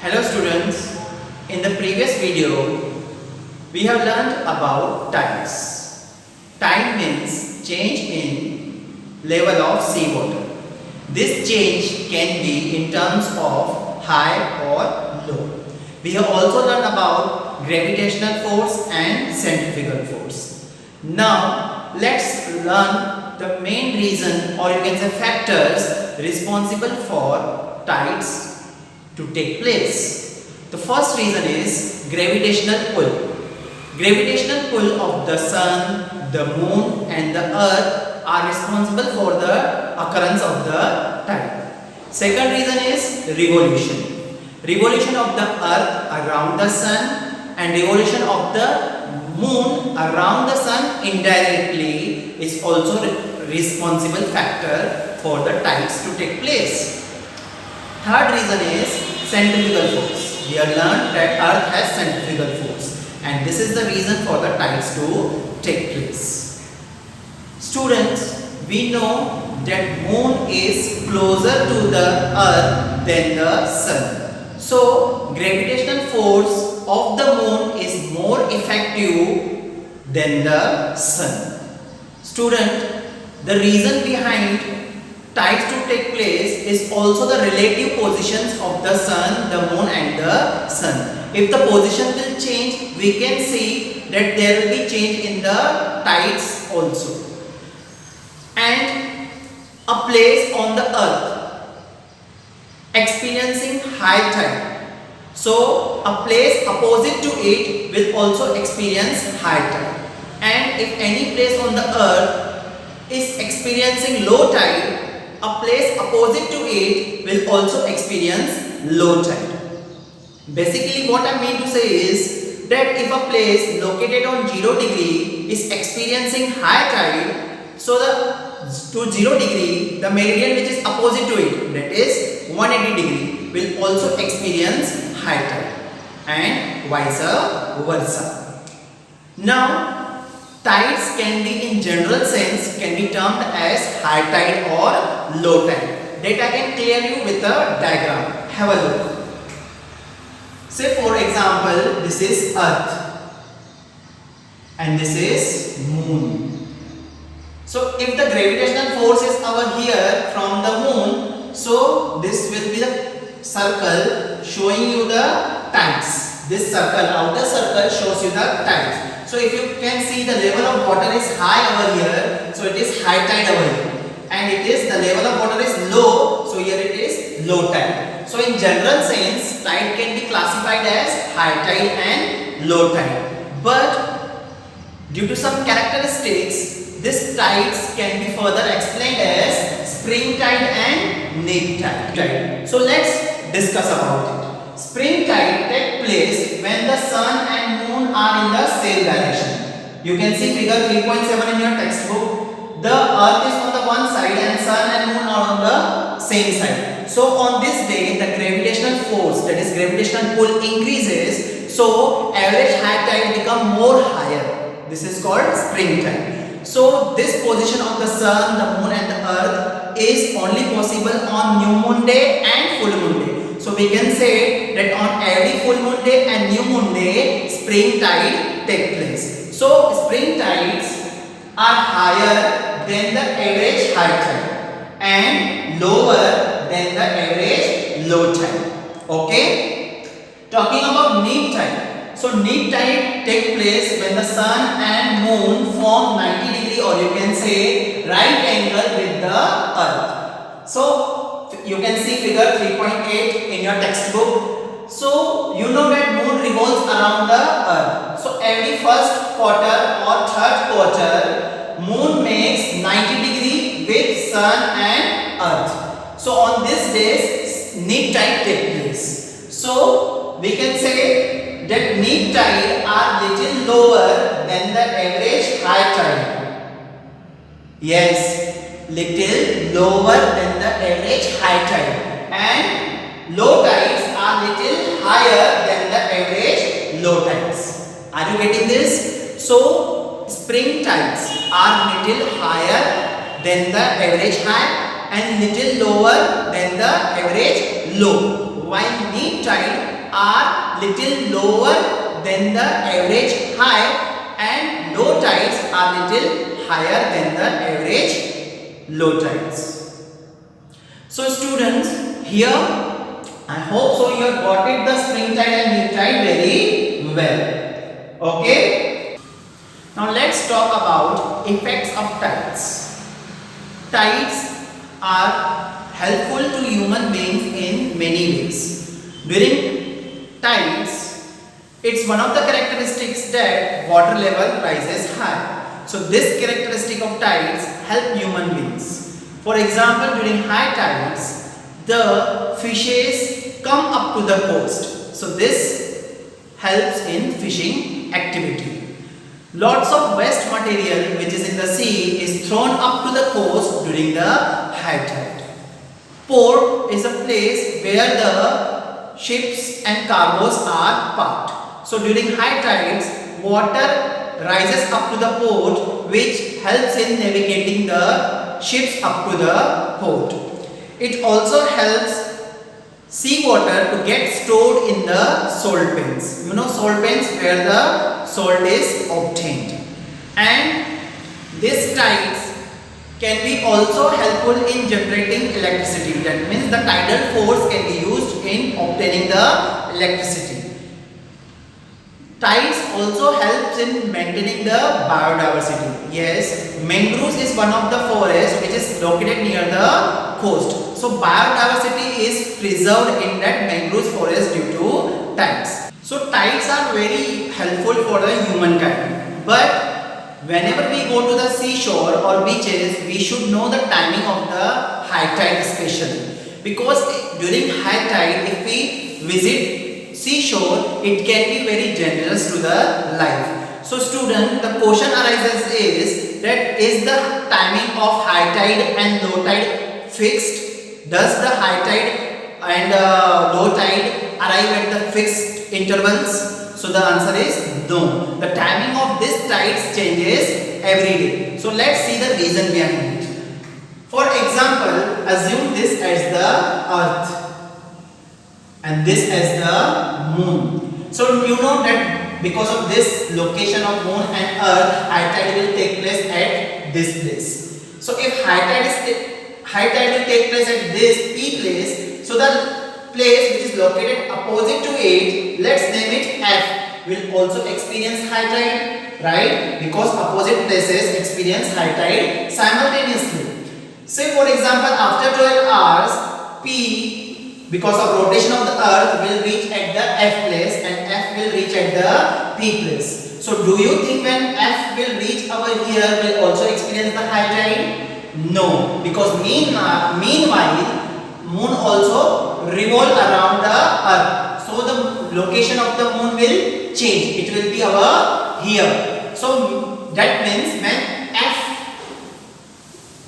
Hello students, in the previous video we have learned about tides. Tide means change in level of seawater. This change can be in terms of high or low. We have also learned about gravitational force and centrifugal force. Now let's learn the main reason, or you can say factors, responsible for tides to take place. The first reason is gravitational pull. Gravitational pull of the sun, the moon and the earth are responsible for the occurrence of the tide. Second reason is revolution. Revolution of the earth around the sun and revolution of the moon around the sun indirectly is also responsible factor for the tides to take place. Third reason is centrifugal force. We have learned that earth has centrifugal force and this is the reason for the tides to take place. Students, we know that moon is closer to the earth than the sun. So gravitational force of the moon is more effective than the sun. Student, the reason behind tides to take place is also the relative positions of the sun, the moon and the sun. If the position will change, we can see that there will be change in the tides also. And a place on the earth experiencing high tide. So a place opposite to it will also experience high tide. And if any place on the earth is experiencing low tide, a place opposite to it will also experience low tide. Basically what I mean to say is that if a place located on 0 degree is experiencing high tide, so to 0 degree the meridian which is opposite to it, that is 180 degree, will also experience high tide and vice versa. Now tides can be in general sense can be termed as high tide or low tide. That I can clear you with a diagram. Have a look. Say for example, this is earth and this is moon. So if the gravitational force is over here from the moon, so this will be the circle showing you the tides. This circle, outer circle shows you the tides. So if you can see the level of water is high over here, so it is high tide over here, and it is the level of water is low, so here it is low tide. So in general sense, tide can be classified as high tide and low tide, but due to some characteristics, this tides can be further explained as spring tide and neap tide. So let's discuss about it. Spring tide takes place when the sun and moon are in the same direction. You can see figure 3.7 in your textbook. The earth is on the one side and sun and moon are on the same side. So on this day the gravitational force, that is gravitational pull, increases. So average high tide become more higher. This is called spring tide. So this position of the sun, the moon and the earth is only possible on new moon day and full moon day. So we can say that on every full moon day and new moon day, spring tide take place. So spring tides are higher than the average high tide and lower than the average low tide. Okay? Talking about neap tide. So neap tide take place when the sun and moon form 90 degree, or you can say right angle with the earth. So you can see figure 3.8 in your textbook. So you know that moon revolves around the earth. So every first quarter or third quarter, moon makes 90 degree with sun and earth. So on this days, neap tide take place. So we can say that neap tide are little lower than the average high tide. Yes, little lower than the average high tide, and low tides are little higher than the average low tides. Are you getting this? So spring tides are little higher than the average high and little lower than the average low. while neap tide are little lower than the average high, and low tides are little higher than the average low tides. So students, here I hope so you have got it, the spring tide and neap tide very well. Okay. Now let's talk about effects of tides. Tides are helpful to human beings in many ways. During tides, it's one of the characteristics that water level rises high. So this characteristic of tides help human beings. For example, during high tides, the fishes come up to the coast. So this helps in fishing activity. Lots of waste material which is in the sea is thrown up to the coast during the high tide. Port is a place where the ships and cargoes are parked. So during high tides, water rises up to the port, which helps in navigating the ships up to the port. It also helps seawater to get stored in the salt pans. You know, salt pans where the salt is obtained. And these tides can be also helpful in generating electricity. That means the tidal force can be used in obtaining the electricity. Tides also helps in maintaining the biodiversity. Yes, mangroves is one of the forests which is located near the coast. So biodiversity is preserved in that mangrove forest due to tides. So tides are very helpful for the humankind. But whenever we go to the seashore or beaches, we should know the timing of the high tide especially. Because during high tide, if we visit seashore, it can be very dangerous to the life. So student, the question arises is that is the timing of high tide and low tide fixed? Does the high tide and low tide arrive at the fixed intervals? So the answer is no. The timing of this tides changes every day. So let's see the reason behind it. For example, assume this as the earth and this as the moon. So you know that because of this location of moon and earth, high tide will take place at this place. So if high tide will take place at this P place, so the place which is located opposite to it, let's name it F, will also experience high tide, right? Because opposite places experience high tide simultaneously. Say for example, after 12 hours, P, because of rotation of the earth, will reach at the F place and F will reach at the P place. So do you think when F will reach over here, will also experience the high tide? No, because meanwhile, moon also revolve around the earth. So the location of the moon will change. It will be over here. So that means when F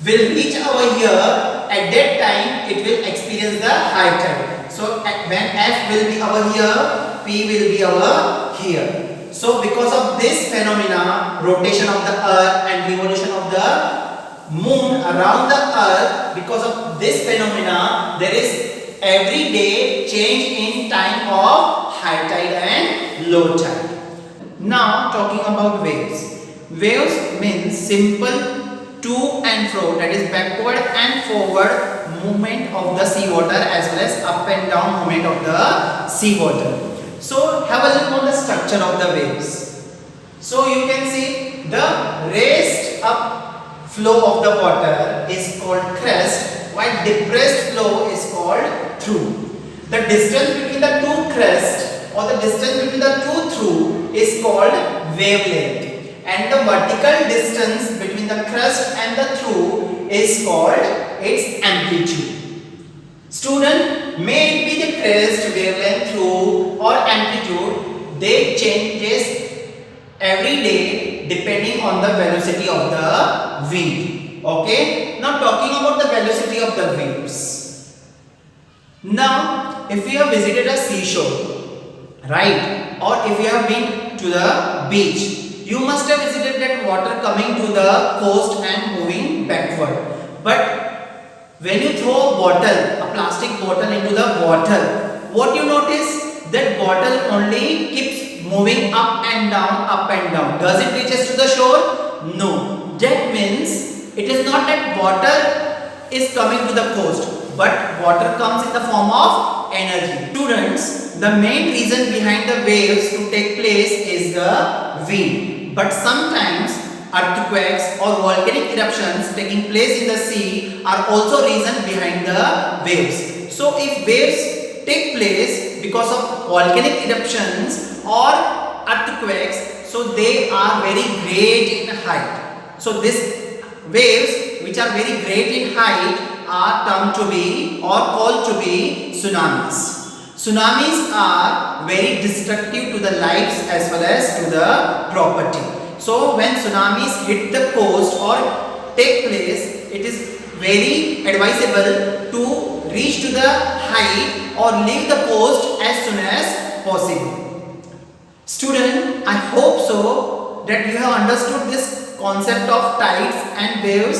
will reach over here, at that time it will experience the high tide. So when F will be over here, P will be over here. So because of this phenomena, rotation of the earth and revolution of the moon around the earth, because of this phenomena, there is every day change in time of high tide and low tide. Now talking about waves. Waves means simple to and fro, that is backward and forward movement of the seawater as well as up and down movement of the seawater. So have a look on the structure of the waves. So you can see the raised up flow of the water is called crest, while depressed flow is called through. The distance between the two crest or the distance between the two through is called wavelength, and the vertical distance between the crest and the through is called its amplitude. Student, may it be the crest, wavelength, through or amplitude, they changes every day depending on the velocity of the wind. Okay, now talking about the velocity of the waves. Now if you have visited a seashore, right, or if you have been to the beach, you must have visited that water coming to the coast and moving backward. But when you throw a bottle, a plastic bottle into the water, what you notice? That bottle only keeps moving up and down, up and down. Does it reaches to the shore? No. That means it is not that water is coming to the coast, but water comes in the form of energy. Students, the main reason behind the waves to take place is the wind. But sometimes earthquakes or volcanic eruptions taking place in the sea are also reason behind the waves. So if waves take place because of volcanic eruptions or earthquakes, so they are very great in height. So these waves which are very great in height are termed to be or called to be tsunamis. Tsunamis are very destructive to the lives as well as to the property. So when tsunamis hit the coast or take place, it is very advisable to reach to the height or leave the coast as soon as possible. Student, I hope so that you have understood this concept of tides and waves.